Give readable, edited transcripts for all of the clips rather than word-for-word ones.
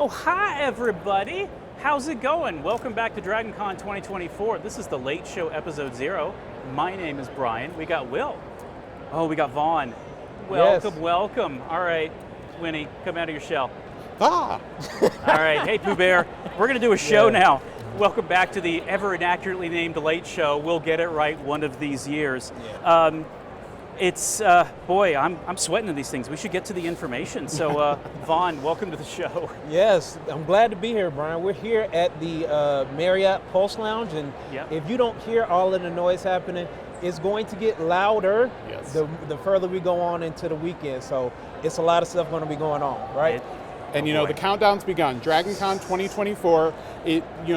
Oh, hi, everybody. How's it going? Welcome back to DragonCon 2024. This is the Late Show Episode 0. My name is Brian. We got Will. Oh, we got Vaughn. Welcome, welcome. All right, Winnie, come out of your shell. Ah! All right, hey, Pooh Bear. We're going to do a show now. Welcome back to the ever inaccurately named Late Show. We'll get it right one of these years. It's, boy, I'm sweating in these things. We should get to the information. So, Vaughn, welcome to the show. Yes, I'm glad to be here, Brian. We're here at the Marriott Pulse Lounge, and if you don't hear all of the noise happening, it's going to get louder the further we go on into the weekend. So it's a lot of stuff going to be going on, right? And you know, the countdown's begun. DragonCon 2024.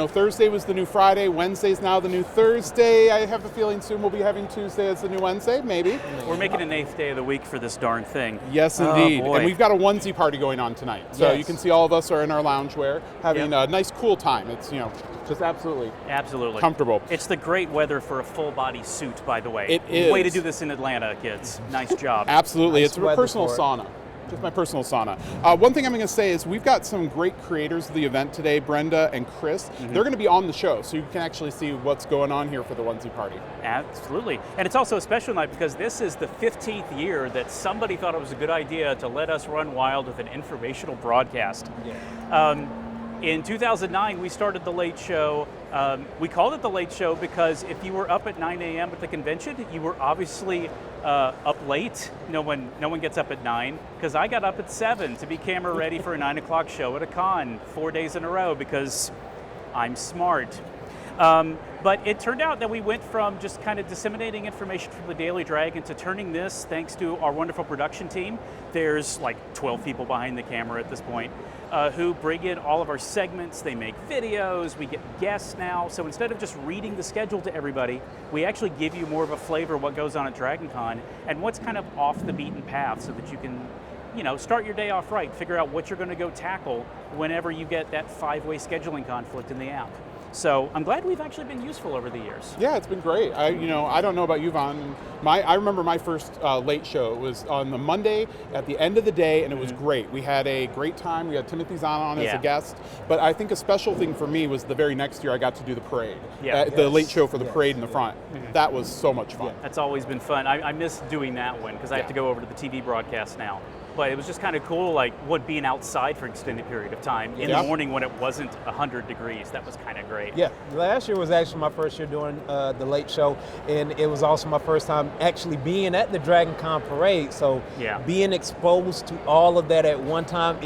Thursday was the new Friday. Wednesday's now the new Thursday. I have a feeling soon we'll be having Tuesday as the new Wednesday, maybe. We're making an 8th day of the week for this darn thing. Yes, indeed. Oh, and we've got a onesie party going on tonight. So you can see all of us are in our loungewear having a nice cool time. It's, just absolutely comfortable. It's the great weather for a full body suit, by the way. It is. Way to do this in Atlanta, kids. Nice job. Absolutely. Nice It's a personal sauna. Just my personal sauna. One thing I'm going to say is we've got some great creators of the event today, Brenda and Chris. They're going to be on the show, so you can actually see what's going on here for the onesie party. Absolutely. And it's also a special night because this is the 15th year that somebody thought it was a good idea to let us run wild with an informational broadcast. In 2009, we started the Late Show. We called it the Late Show because if you were up at 9 a.m. at the convention, you were obviously up late. No one gets up at 9, because I got up at 7 to be camera ready for a 9 o'clock show at a con 4 days in a row because I'm smart. But it turned out that we went from just kind of disseminating information from the Daily Dragon to turning this, thanks to our wonderful production team. There's like 12 people behind the camera at this point who bring in all of our segments. They make videos. We get guests now. So instead of just reading the schedule to everybody, we actually give you more of a flavor of what goes on at DragonCon and what's kind of off the beaten path so that you can start your day off right, figure out what you're going to go tackle whenever you get that 5-way scheduling conflict in the app. So I'm glad we've actually been useful over the years. Yeah, it's been great. I don't know about you, Vaughn. I remember my first late show. It was on the Monday at the end of the day, and it was great. We had a great time. We had Timothy Zahn on as a guest. But I think a special thing for me was the very next year I got to do the parade. The late show for the parade in the front. That was so much fun. That's always been fun. I miss doing that one because I have to go over to the TV broadcast now. But it was just kind of cool, being outside for an extended period of time in the morning when it wasn't 100 degrees. That was kind of great. Yeah, last year was actually my first year doing the Late Show, and it was also my first time actually being at the DragonCon parade. So being exposed to all of that at one time,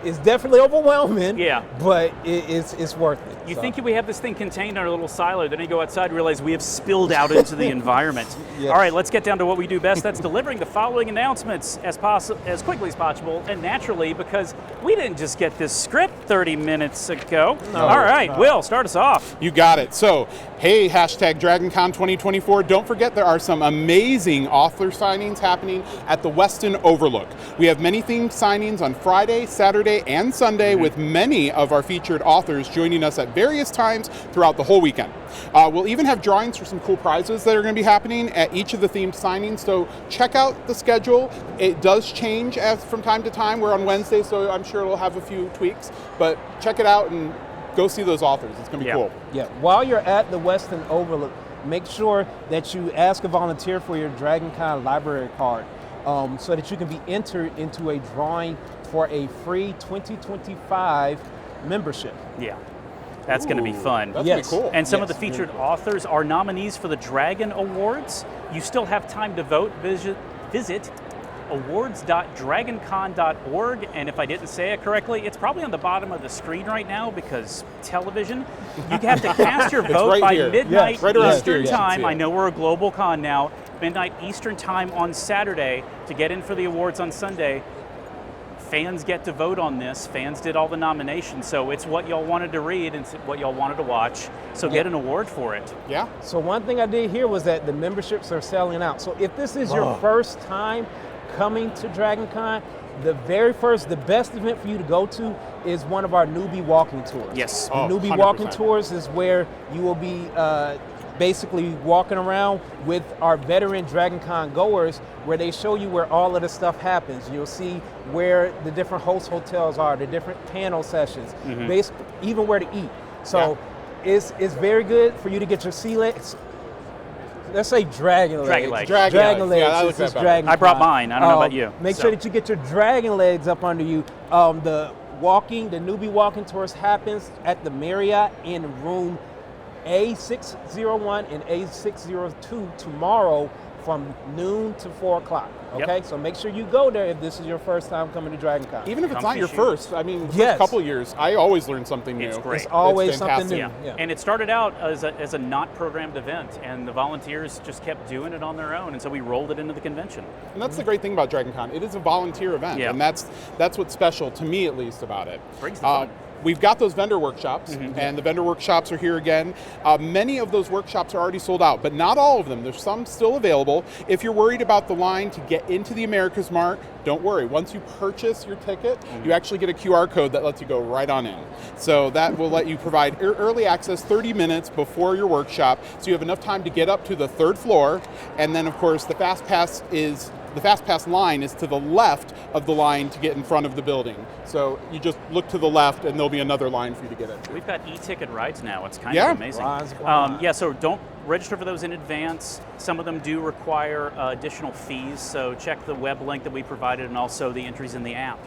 it's definitely overwhelming. But it's worth it. You think we have this thing contained in our little silo, then you go outside and realize we have spilled out into the environment. All right, let's get down to what we do best. That's delivering the following announcements as quickly as possible and naturally, because we didn't just get this script 30 minutes ago. All right, Will, start us off. You got it. So, hey, hashtag DragonCon 2024. Don't forget there are some amazing author signings happening at the Westin Overlook. We have many themed signings on Friday, Saturday, and Sunday with many of our featured authors joining us at various times throughout the whole weekend. We'll even have drawings for some cool prizes that are going to be happening at each of the themed signings, so check out the schedule. It does change from time to time. We're on Wednesday, so I'm sure it'll have a few tweaks, but check it out and go see those authors. It's going to be cool. Yeah, while you're at the Westin Overlook, make sure that you ask a volunteer for your DragonCon library card so that you can be entered into a drawing for a free 2025 membership. Yeah. That's going to be fun. That's going to be cool. And some of the featured authors are nominees for the Dragon Awards. You still have time to vote. Visit awards.dragoncon.org. And if I didn't say it correctly, it's probably on the bottom of the screen right now because television. You have to cast your vote by midnight Eastern time. I know we're a global con now. Midnight Eastern time on Saturday to get in for the awards on Sunday. Fans get to vote on this. Fans did all the nominations, so it's what y'all wanted to read and what y'all wanted to watch. So get an award for it. Yeah. So one thing I did hear was that the memberships are selling out. So if this is your first time coming to DragonCon, the best event for you to go to is one of our newbie walking tours. Yes. The newbie 100%. walking tours is where you will be basically walking around with our veteran DragonCon goers, where they show you where all of the stuff happens. You'll see where the different host hotels are, the different panel sessions, basically even where to eat. So it's very good for you to get your sea legs. Let's say dragon legs. Dragon legs. Yeah, I brought mine. I don't know about you. Make sure that you get your dragon legs up under you. The newbie walking tours happens at the Marriott in room A601 and A602 tomorrow from noon to 4 o'clock. Okay, so make sure you go there if this is your first time coming to DragonCon. Even if it's not your first, I mean, the first couple of years, I always learn something new. It's great. It's always something new. Yeah. And it started out as a not programmed event, and the volunteers just kept doing it on their own, and so we rolled it into the convention. And that's the great thing about DragonCon. It is a volunteer event, and that's what's special, to me at least, about it. Brings the fun. We've got those vendor workshops, and the vendor workshops are here again. Many of those workshops are already sold out, but not all of them. There's some still available. If you're worried about the line to get into the America's Mart, don't worry. Once you purchase your ticket, you actually get a QR code that lets you go right on in. So that will let you provide early access 30 minutes before your workshop, so you have enough time to get up to the 3rd floor, and then of course the Fast Pass line is to the left of the line to get in front of the building. So you just look to the left and there'll be another line for you to get in. We've got e-ticket rides now. It's kind of amazing. So don't register for those in advance. Some of them do require additional fees, so check the web link that we provided and also the entries in the app.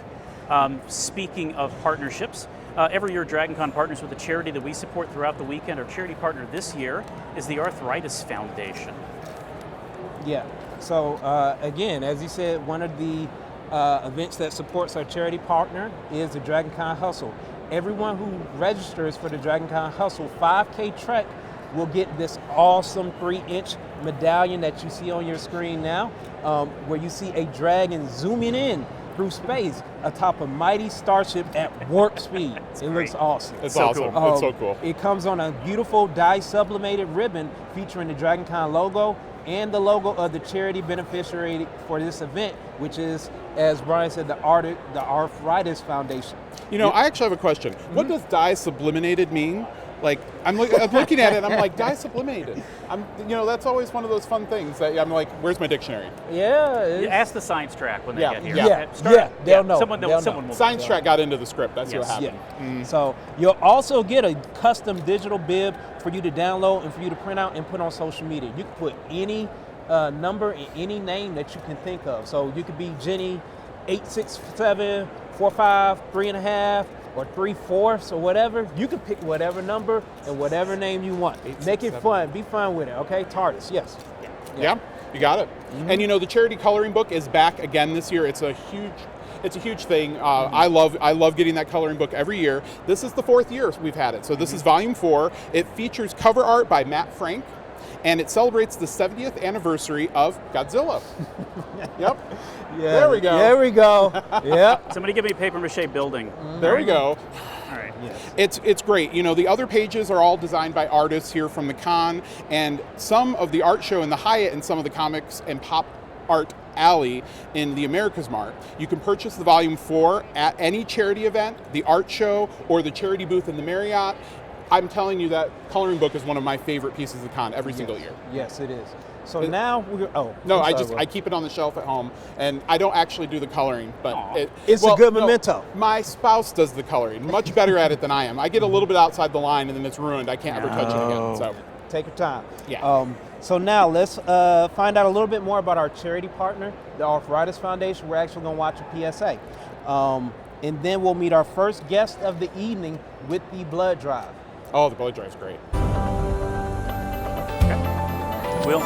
Speaking of partnerships, every year DragonCon partners with a charity that we support throughout the weekend. Our charity partner this year is the Arthritis Foundation. Yeah. So again, as you said, one of the events that supports our charity partner is the DragonCon Hustle. Everyone who registers for the DragonCon Hustle 5K trek will get this awesome 3-inch medallion that you see on your screen now, where you see a dragon zooming in through space atop a mighty starship at warp speed. It looks awesome. It's awesome. Cool. It's so cool. It comes on a beautiful dye sublimated ribbon featuring the DragonCon logo and the logo of the charity beneficiary for this event, which is, as Brian said, the Arthritis Foundation. You know, I actually have a question. What does dye sublimated mean? Like, I'm looking at it and I'm like, dye sublimated. That's always one of those fun things that I'm like, where's my dictionary? Yeah. You ask the science track when they get here. They'll know. Someone will. Science track got into the script. That's what happened. Yeah. So you'll also get a custom digital bib for you to download and for you to print out and put on social media. You can put any number and any name that you can think of. So you could be Jenny 867 45 3.5 or 3/4 or whatever. You can pick whatever number and whatever name you want. Make it fun. Be fun with it. Okay, TARDIS. Yes. Yeah, you got it. And the charity coloring book is back again this year. It's a huge thing. I love getting that coloring book every year. This is the 4th year we've had it. So this is volume 4. It features cover art by Matt Frank, and it celebrates the 70th anniversary of Godzilla. Yep. Yeah. There we go. There we go. Yep. Somebody give me a paper mache building. There we go. All right. Yes. It's great. The other pages are all designed by artists here from the con, and some of the art show in the Hyatt and some of the comics and pop art alley in the America's Mart. You can purchase the volume 4 at any charity event, the art show, or the charity booth in the Marriott. I'm telling you that coloring book is one of my favorite pieces of the con every single year. Yes, it is. So now we're I keep it on the shelf at home, and I don't actually do the coloring, but it's a good memento. My spouse does the coloring, much better at it than I am. I get a little bit outside the line, and then it's ruined. I can't ever touch it again. So take your time. Yeah. So now let's find out a little bit more about our charity partner, the Arthritis Foundation. We're actually going to watch a PSA, and then we'll meet our first guest of the evening with the blood drive. Oh, the blood drive's great. Okay. Will.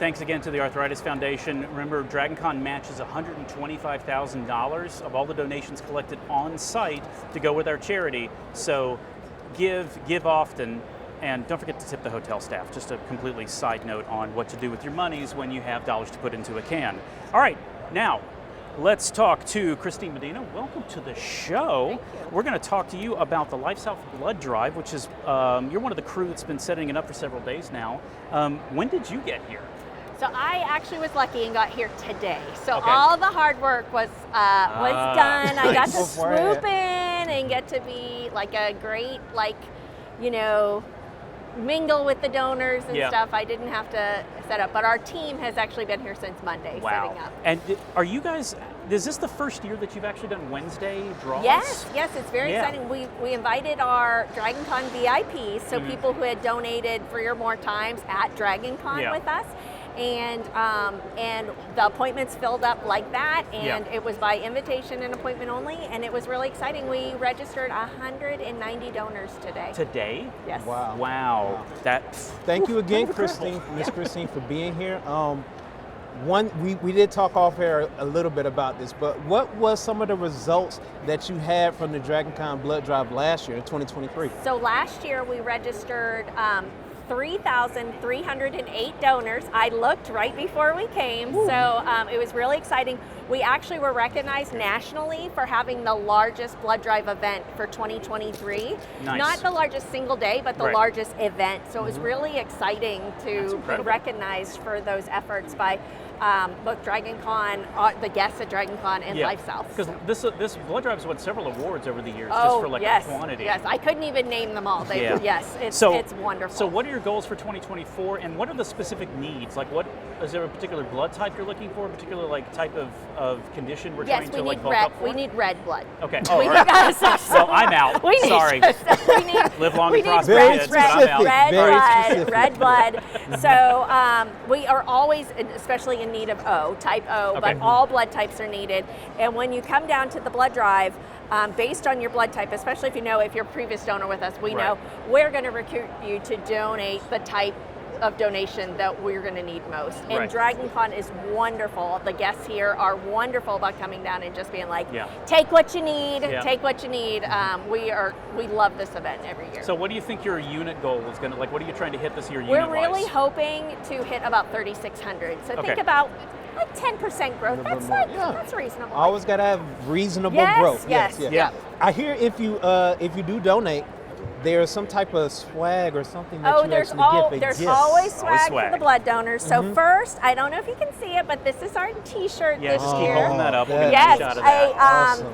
thanks again to the Arthritis Foundation. Remember, DragonCon matches $125,000 of all the donations collected on site to go with our charity. So give often, and don't forget to tip the hotel staff. Just a completely side note on what to do with your monies when you have dollars to put into a can. All right, now let's talk to Christine Medina. Welcome to the show. We're going to talk to you about the LifeSouth Blood Drive, which is, you're one of the crew that's been setting it up for several days now. When did you get here? So I actually was lucky and got here today. So Okay. all the hard work was done. I got to nice. swoop in and get to be like a great, mingle with the donors and Yeah. stuff. I didn't have to set up, but our team has actually been here since Monday setting up. And are you guys, is this the first year that you've actually done Wednesday draws? Yes, it's very Yeah. exciting. We invited our DragonCon VIPs, so Mm-hmm. people who had donated 3 or more times at DragonCon Yeah. with us. And the appointments filled up like that, and Yeah. it was by invitation and appointment only, and it was really exciting. We registered 190 donors today. Today? Yes. Wow. Thank you again, Christine, Miss Christine, for being here. We did talk off air a little bit about this, but what was some of the results that you had from the DragonCon Blood Drive last year in 2023? So last year we registered 3,308 donors. I looked right before we came, so it was really exciting. We actually were recognized nationally for having the largest blood drive event for 2023. Nice. Not the largest single day, but the Right. largest event. So it was really exciting That's to be incredible. recognized for those efforts by both DragonCon, the guests at DragonCon, and LifeSouth. Because this blood drive has won several awards over the years, just Oh, for like yes, the quantity. yes. I couldn't even name them all. Yeah. Yes, it's wonderful. So what are your goals for 2024, and what are the specific needs? Like, what is there a particular blood type you're looking for, a particular type of condition we're trying to bulk up for? We need red blood. Okay. We all right. need- So I'm out. We need, Sorry. we need, Live long we and need prosper, red, kids, red, but I'm out. red Very blood, specific. red blood. So we are always, especially in need of O, type O, Okay. but all blood types are needed. And when you come down to the blood drive, based on your blood type, especially if you're a previous donor with us, we Right. know we're going to recruit you to donate the type of donation that we're going to need most. And Right. DragonCon is wonderful. The guests here are wonderful about coming down and just being like, Yeah. take what you need, Yeah. take what you need. We love this event every year. So what do you think your unit goal is going to, what are you trying to hit this year We're unit-wise? really hoping to hit about 3,600. So think Okay. about like 10% growth. That's Yeah. that's reasonable. Always got to have reasonable Yes, growth. yes, yeah. I hear if you do donate, there's some type of swag or something that Oh, you there's actually give. there's Yes. always swag swag. for the blood donors. So first, I don't know if you can see it, but this is our T-shirt Yeah, this just keep year. holding that up. We'll get Yes, a shot of that. Awesome.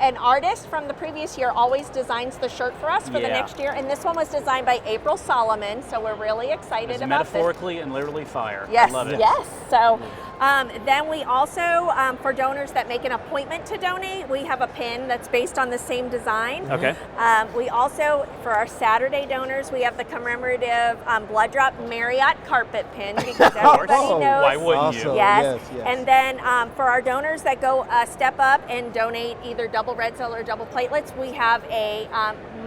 an artist from the previous year always designs the shirt for us for the Yeah. next year, and this one was designed by April Solomon. So we're really excited It's about this. metaphorically and literally fire. Yes, I love it. yes. So then we also, for donors that make an appointment to donate, we have a pin that's based on the same design. Okay. We also, for our Saturday donors, we have the commemorative blood drop Marriott carpet pin because everybody Oh, knows. Why wouldn't you? Awesome. Yes. Yes. And then for our donors that go step up and donate either double red cell or double platelets, we have a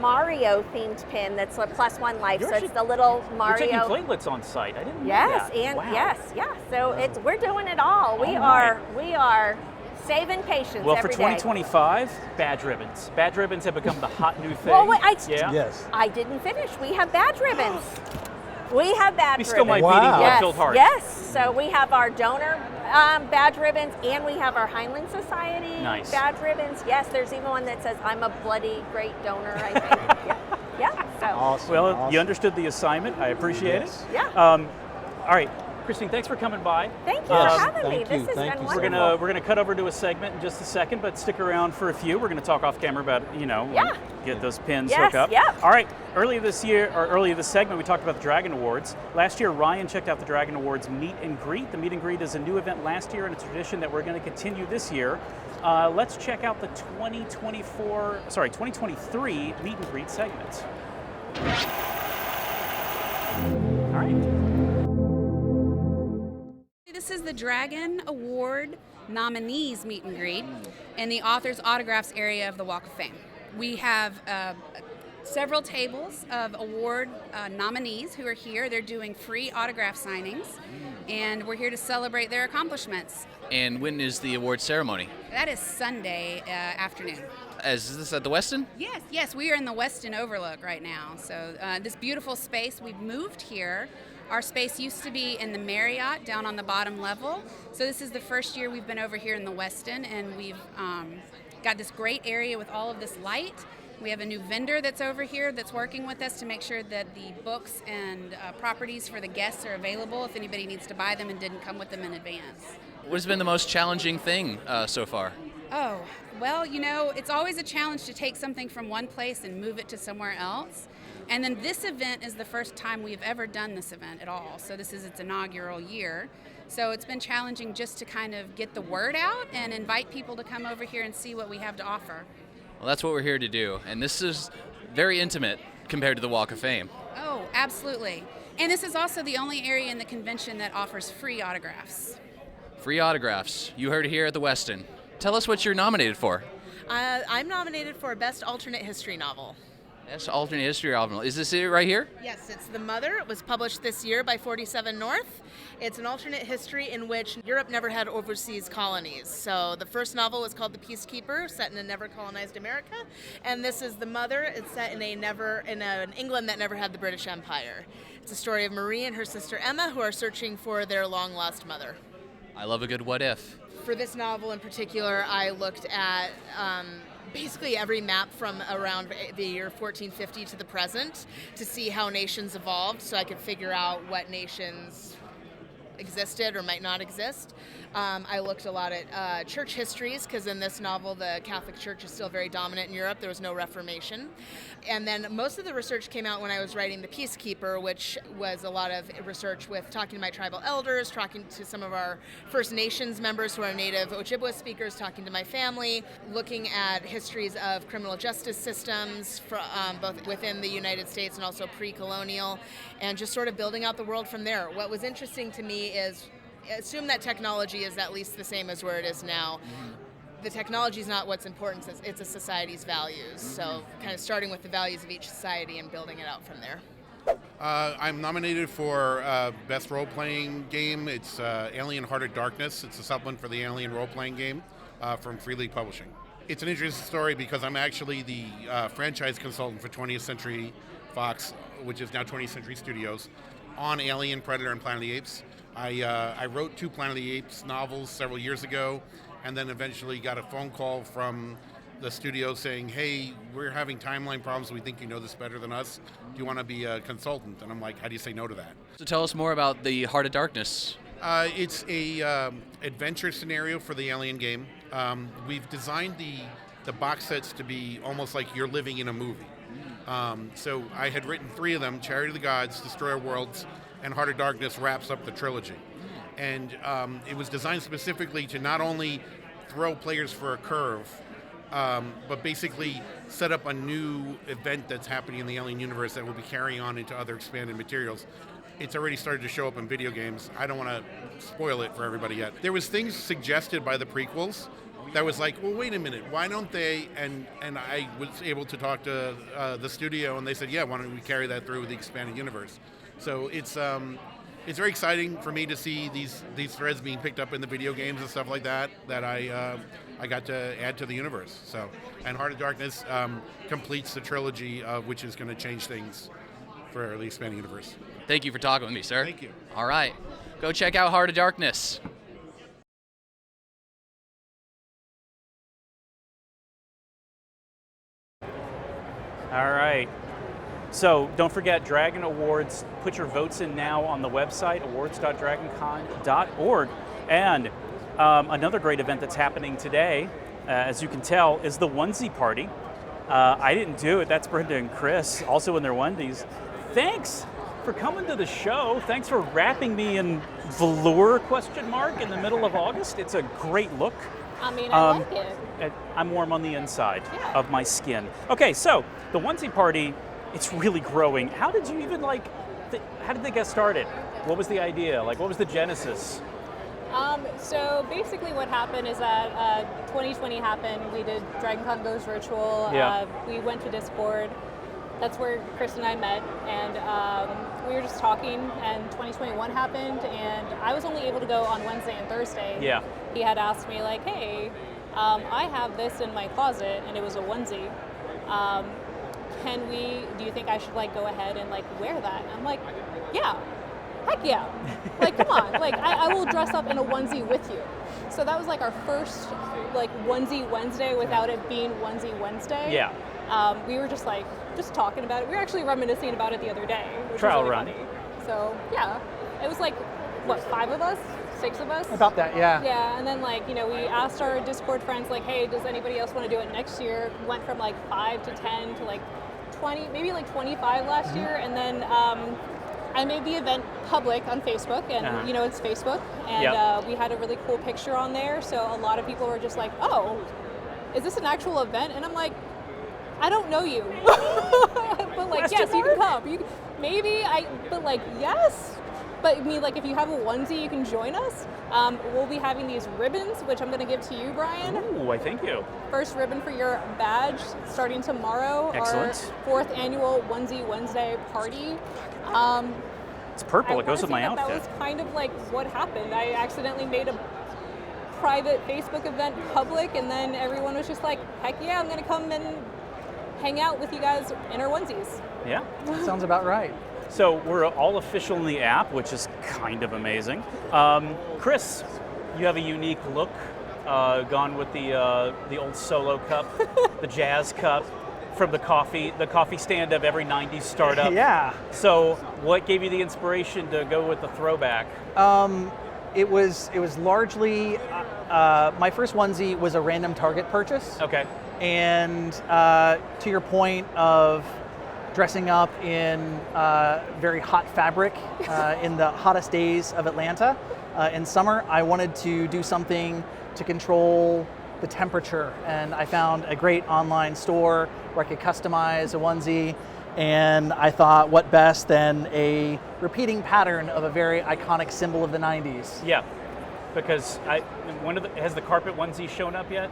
Mario themed pin that's a +1 life. You're So actually- it's the little You're Mario. taking platelets on site. I didn't know Yes, that. and Wow. yes, yeah. So we're doing it all. We are saving patients Well, for every day. 2025, badge ribbons. Badge ribbons have become the hot new thing. Well, wait, yeah. Yes. I didn't finish. We have badge ribbons. We have badge We ribbons. still might Wow. beating Yes, blood-filled heart. yes. So we have our donor badge ribbons, and we have our Heinlein Society Nice. badge ribbons. Yes, there's even one that says "I'm a bloody great donor." I think. yeah. So Awesome. Well, awesome. you understood the assignment. I appreciate Yes. yeah. it. All right, Christine, thanks for coming by. Thank you for having me. thank This you, has thank been you We're wonderful. gonna cut over to a segment in just a second, but stick around for a few. We're gonna talk off camera about Yeah. get those pins Yes, hooked up. yep. All right. Earlier this segment, we talked about the Dragon Awards. Last year, Ryan checked out the Dragon Awards meet and greet. The meet and greet is a new event last year and a tradition that we're going to continue this year. Let's check out the 2023 meet and greet segment. All right. This is the Dragon Award nominees meet and greet in the author's autographs area of the Walk of Fame. We have several tables of award nominees who are here. They're doing free autograph signings, and we're here to celebrate their accomplishments. And when is the award ceremony? That is Sunday afternoon. Is this at the Westin? Yes, we are in the Westin Overlook right now. So this beautiful space, we've moved here. Our space used to be in the Marriott down on the bottom level. So this is the first year we've been over here in the Westin, and we've got this great area with all of this light. We have a new vendor that's over here that's working with us to make sure that the books and properties for the guests are available if anybody needs to buy them and didn't come with them in advance. What has been the most challenging thing so far? Oh, well, you know, it's always a challenge to take something from one place and move it to somewhere else. And then this event is the first time we've ever done this event at all. So this is its inaugural year. So it's been challenging just to kind of get the word out and invite people to come over here and see what we have to offer. Well, that's what we're here to do. And this is very intimate compared to the Walk of Fame. Oh, absolutely. And this is also the only area in the convention that offers free autographs. Free autographs. You heard it here at the Westin. Tell us what you're nominated for. I'm nominated for Best Alternate History Novel. Best alternate history novel. Is this it right here? Yes, it's The Mother. It was published this year by 47 North. It's an alternate history in which Europe never had overseas colonies. So the first novel was called The Peacekeeper, set in a never colonized America, and this is The Mother. It's set in an England that never had the British Empire. It's a story of Marie and her sister Emma who are searching for their long lost mother. I love a good what if. For this novel in particular, I looked at basically every map from around the year 1450 to the present to see how nations evolved, so I could figure out what nations existed or might not exist. I looked a lot at church histories, because in this novel the Catholic Church is still very dominant in Europe. There was no Reformation. And then most of the research came out when I was writing The Peacekeeper, which was a lot of research with talking to my tribal elders, talking to some of our First Nations members who are native Ojibwa speakers, talking to my family, looking at histories of criminal justice systems, both within the United States and also pre-colonial, and just sort of building out the world from there. What was interesting to me is, assume that technology is at least the same as where it is now. The technology is not what's important, it's a society's values. So kind of starting with the values of each society and building it out from there. I'm nominated for Best Role-Playing Game. It's Alien Heart of Darkness. It's a supplement for the Alien role-playing game from Free League Publishing. It's an interesting story because I'm actually the franchise consultant for 20th Century Fox, which is now 20th Century Studios, on Alien, Predator, and Planet of the Apes. I wrote 2 Planet of the Apes novels several years ago, and then eventually got a phone call from the studio saying, hey, we're having timeline problems. We think you know this better than us. Do you want to be a consultant? And I'm like, how do you say no to that? So tell us more about the Heart of Darkness. It's a adventure scenario for the Alien game. We've designed the box sets to be almost like you're living in a movie. So I had written 3 of them, Chariot of the Gods, Destroyer Worlds, and Heart of Darkness wraps up the trilogy. And it was designed specifically to not only throw players for a curve, but basically set up a new event that's happening in the Alien universe that will be carrying on into other expanded materials. It's already started to show up in video games. I don't want to spoil it for everybody yet. There was things suggested by the prequels that was like, well, wait a minute, why don't they? And I was able to talk to the studio, and they said, yeah, why don't we carry that through with the expanded universe? So it's very exciting for me to see these threads being picked up in the video games and stuff like that I got to add to the universe. So, and Heart of Darkness completes the trilogy, which is going to change things for the expanding universe. Thank you for talking with me, sir. Thank you. All right, go check out Heart of Darkness. All right. So don't forget, Dragon Awards, put your votes in now on the website, awards.dragoncon.org. And another great event that's happening today, as you can tell, is the Onesie Party. I didn't do it, that's Brenda and Chris, also in their onesies. Thanks for coming to the show. Thanks for wrapping me in velour, in the middle of August. It's a great look. I mean, I like it. I'm warm on the inside of my skin. Okay, so the Onesie Party, it's really growing. How did you even how did they get started? What was the idea? What was the genesis? So basically what happened is that 2020 happened. We did DragonCon Goes Virtual. Yeah. We went to Discord. that's where Chris and I met, and we were just talking, and 2021 happened, and I was only able to go on Wednesday and Thursday. Yeah. He had asked me like, hey, I have this in my closet, and it was a onesie. Do you think I should like go ahead and like wear that? And I'm like, yeah, heck yeah. Like, come on, like I will dress up in a onesie with you. So that was like our first like onesie Wednesday without it being onesie Wednesday. Yeah. We were just talking about it. We were actually reminiscing about it the other day, which Trial was really run. funny. So yeah, it was like, what, 5 of us? 6 of us? About that, yeah. Yeah, and then like, we asked our Discord friends like, hey, does anybody else want to do it next year? Went from like 5 to 10 to like 20, maybe like 25 last year, and then I made the event public on Facebook, and it's Facebook, and we had a really cool picture on there, so a lot of people were just like, oh, is this an actual event? And I'm like, I don't know you, but like, yes, you can come. But like, yes. But I mean, like, if you have a onesie, you can join us. We'll be having these ribbons, which I'm going to give to you, Brian. Ooh, thank you. First ribbon for your badge, starting tomorrow. Excellent. Our 4th annual Onesie Wednesday party. It's purple. It goes with my outfit. That was kind of like what happened. I accidentally made a private Facebook event public, and then everyone was just like, heck yeah, I'm going to come and hang out with you guys in our onesies. Yeah. Sounds about right. So we're all official in the app, which is kind of amazing. Chris, you have a unique look, gone with the old Solo cup, the Jazz cup, from the coffee stand of every 90s startup. Yeah. So what gave you the inspiration to go with the throwback? It was largely, my first onesie was a random Target purchase. Okay. And to your point of dressing up in very hot fabric in the hottest days of Atlanta in summer, I wanted to do something to control the temperature, and I found a great online store where I could customize a onesie, and I thought, what best than a repeating pattern of a very iconic symbol of the 90s. Yeah, because has the carpet onesie shown up yet?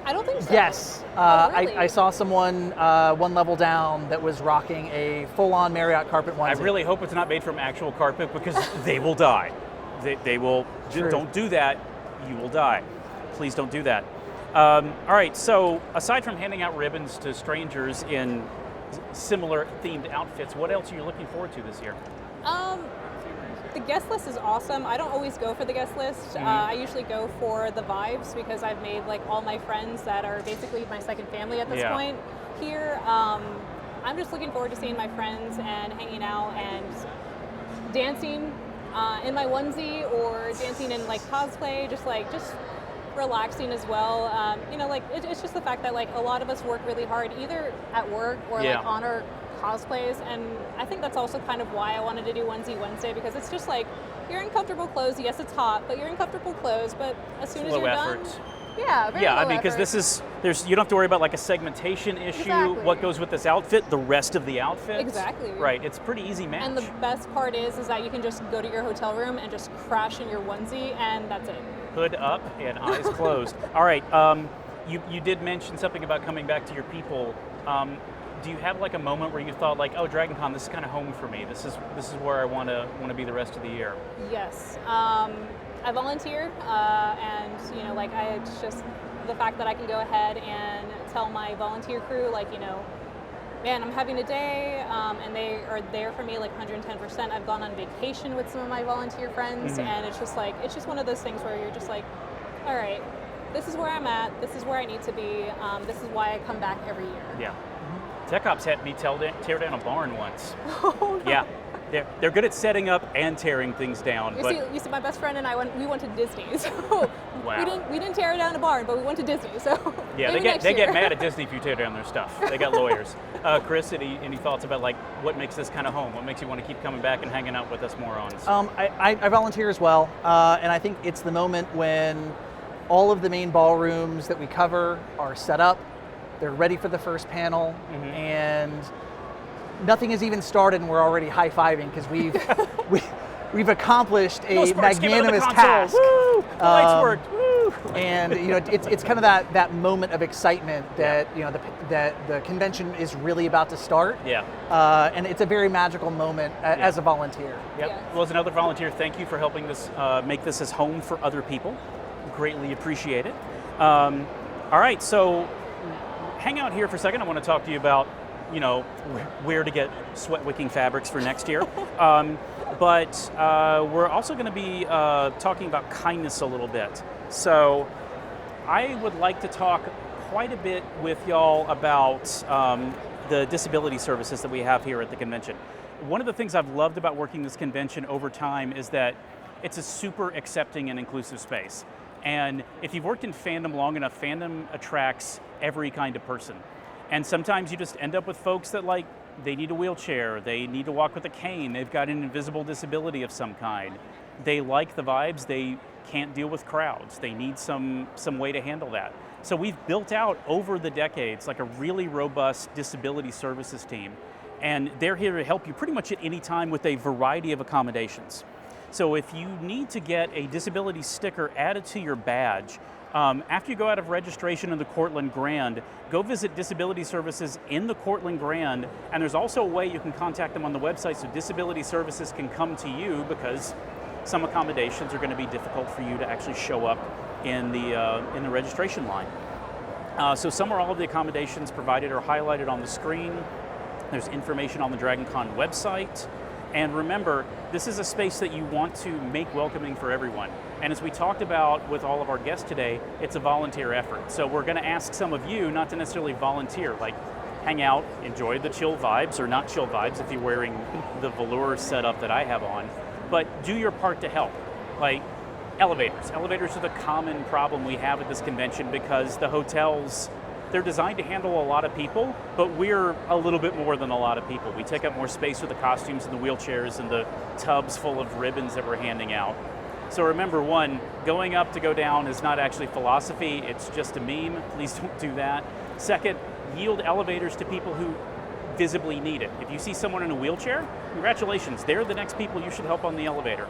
I don't think so. Yes. Really? I saw someone one level down that was rocking a full-on Marriott carpet onesie. I really hope it's not made from actual carpet, because they will die. They will. True. Don't do that. You will die. Please don't do that. All right, so aside from handing out ribbons to strangers in similar themed outfits, what else are you looking forward to this year? The guest list is awesome. I don't always go for the guest list. I usually go for the vibes, because I've made like all my friends that are basically my second family at this point here. I'm just looking forward to seeing my friends and hanging out and dancing in my onesie, or dancing in like cosplay, just relaxing as well. It's just the fact that like a lot of us work really hard, either at work or like on our cosplays, and I think that's also kind of why I wanted to do Onesie Wednesday, because it's just like, you're in comfortable clothes. Yes, it's hot, but you're in comfortable clothes, but as soon as you're done, very low because effort. you don't have to worry about like a segmentation issue. Exactly. What goes with this outfit, the rest of the outfit. Exactly. Right, it's pretty easy match. And the best part is that you can just go to your hotel room and just crash in your onesie, and that's it. Hood up and eyes closed. All right, you did mention something about coming back to your people. Do you have like a moment where you thought like, oh, DragonCon, this is kind of home for me. This is where I want to be the rest of the year. Yes, I volunteer, and it's just the fact that I can go ahead and tell my volunteer crew, like, man, I'm having a day, and they are there for me like 110%. I've gone on vacation with some of my volunteer friends, and it's just one of those things where you're just like, all right, this is where I'm at. This is where I need to be. This is why I come back every year. Yeah. Tech Ops had me tear down a barn once. Oh, no. Yeah, they're good at setting up and tearing things down. You see, my best friend and I went to Disney. So wow. we didn't tear down a barn, but we went to Disney. So yeah, they get mad at Disney if you tear down their stuff. They got lawyers. Chris, any thoughts about like what makes this kind of home? What makes you want to keep coming back and hanging out with us morons? I volunteer as well, and I think it's the moment when all of the main ballrooms that we cover are set up. They're ready for the first panel, and nothing has even started, and we're already high-fiving because we've accomplished a magnanimous task. Woo! The lights worked. Woo! And it's kind of that moment of excitement that that the convention is really about to start. Yeah. And it's a very magical moment as a volunteer. Yep. Yes. Well, as another volunteer, thank you for helping this make this as home for other people. Greatly appreciate it. All right, so hang out here for a second. I want to talk to you about where to get sweat wicking fabrics for next year. But we're also going to be talking about kindness a little bit. So I would like to talk quite a bit with y'all about the disability services that we have here at the convention. One of the things I've loved about working this convention over time is that it's a super accepting and inclusive space. And if you've worked in fandom long enough, fandom attracts every kind of person. And sometimes you just end up with folks that they need a wheelchair, they need to walk with a cane, they've got an invisible disability of some kind. They like the vibes, they can't deal with crowds, they need some way to handle that. So we've built out over the decades a really robust disability services team. And they're here to help you pretty much at any time with a variety of accommodations. So if you need to get a disability sticker added to your badge, after you go out of registration in the Cortland Grand, go visit Disability Services in the Cortland Grand, and there's also a way you can contact them on the website so Disability Services can come to you, because some accommodations are going to be difficult for you to actually show up in the registration line. So some or all of the accommodations provided are highlighted on the screen. There's information on the DragonCon website. And remember, this is a space that you want to make welcoming for everyone. And as we talked about with all of our guests today, it's a volunteer effort. So we're going to ask some of you not to necessarily volunteer, hang out, enjoy the chill vibes, or not chill vibes if you're wearing the velour setup that I have on, but do your part to help. Elevators. Elevators are the common problem we have at this convention because the hotels, they're designed to handle a lot of people, but we're a little bit more than a lot of people. We take up more space with the costumes and the wheelchairs and the tubs full of ribbons that we're handing out. So remember, one, going up to go down is not actually philosophy, it's just a meme. Please don't do that. Second, yield elevators to people who visibly need it. If you see someone in a wheelchair, congratulations, they're the next people you should help on the elevator.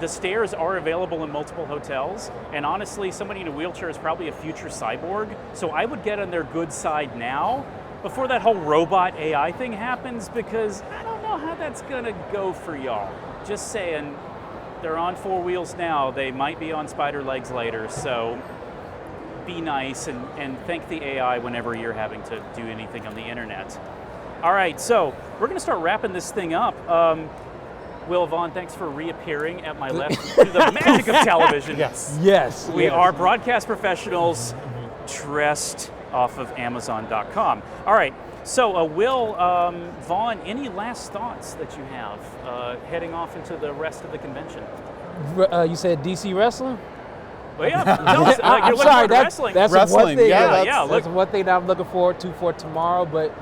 The stairs are available in multiple hotels, and honestly, somebody in a wheelchair is probably a future cyborg, so I would get on their good side now, before that whole robot AI thing happens, because I don't know how that's gonna go for y'all. Just saying, they're on 4 wheels now, they might be on spider legs later, so be nice and thank the AI whenever you're having to do anything on the internet. All right, so we're gonna start wrapping this thing up. Will, Vaughn, thanks for reappearing at my left through the magic of television. Yes. We are broadcast professionals dressed off of Amazon.com. All right, so Will, Vaughn, any last thoughts that you have heading off into the rest of the convention? You said DC Wrestling? Well, yeah. I'm sorry, that's wrestling. One thing. Yeah, that's one thing that I'm looking forward to for tomorrow, but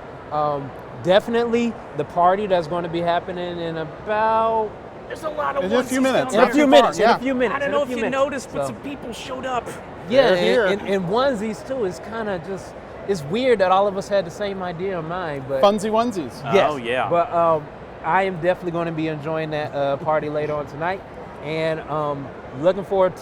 definitely the party that's going to be happening in about... There's a lot of in a few minutes. In a few minutes. I don't know if you noticed, but some people showed up. Yeah, and onesies too. It's kind of just... It's weird that all of us had the same idea in mind, but... Funsy onesies. Yes, oh, yeah. But I am definitely going to be enjoying that party later on tonight, and looking forward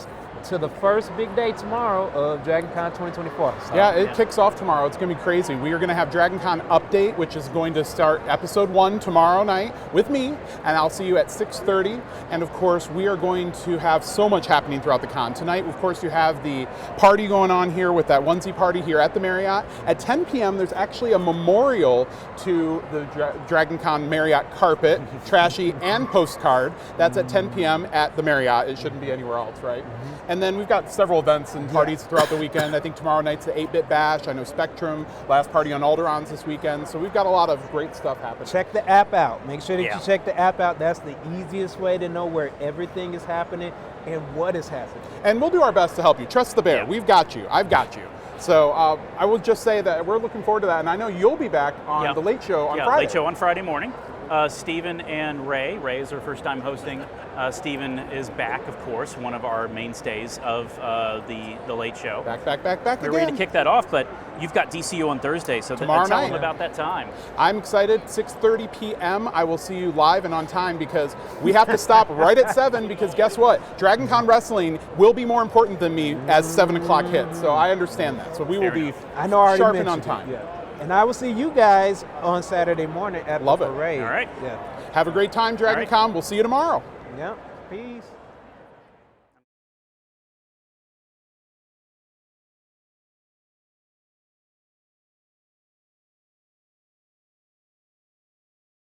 to the first big day tomorrow of DragonCon 2024. So, yeah, it kicks off tomorrow. It's going to be crazy. We are going to have DragonCon Update, which is going to start episode 1 tomorrow night with me, and I'll see you at 6:30. And of course, we are going to have so much happening throughout the con. Tonight, of course, you have the party going on here with that onesie party here at the Marriott. At 10 p.m., there's actually a memorial to the DragonCon Marriott carpet, trashy and postcard. That's at 10 p.m. at the Marriott. It shouldn't be anywhere else, right? And then we've got several events and parties throughout the weekend. I think tomorrow night's the 8-Bit Bash. I know Spectrum, last party on Alderon's this weekend. So we've got a lot of great stuff happening. Check the app out. Make sure that you check the app out. That's the easiest way to know where everything is happening and what is happening. And we'll do our best to help you. Trust the bear. Yeah. We've got you. I've got you. So I will just say that we're looking forward to that. And I know you'll be back on the Late Show on Friday. Late Show on Friday morning. Stephen and Ray. Ray is our first time hosting. Stephen is back, of course, one of our mainstays of the Late Show. Back We're ready to kick that off, but you've got DCU on Thursday, so Tomorrow tell night. them about that time. I'm excited. 6:30 p.m. I will see you live and on time because we have to stop right at 7 because guess what? DragonCon Wrestling will be more important than me as 7 o'clock hits. So I understand that. So we will be I know I already sharp and on mentioned time. it, yeah. And I will see you guys on Saturday morning at Love the it. parade. All right. Yeah. Have a great time, DragonCon. We'll see you tomorrow. Yeah. Peace.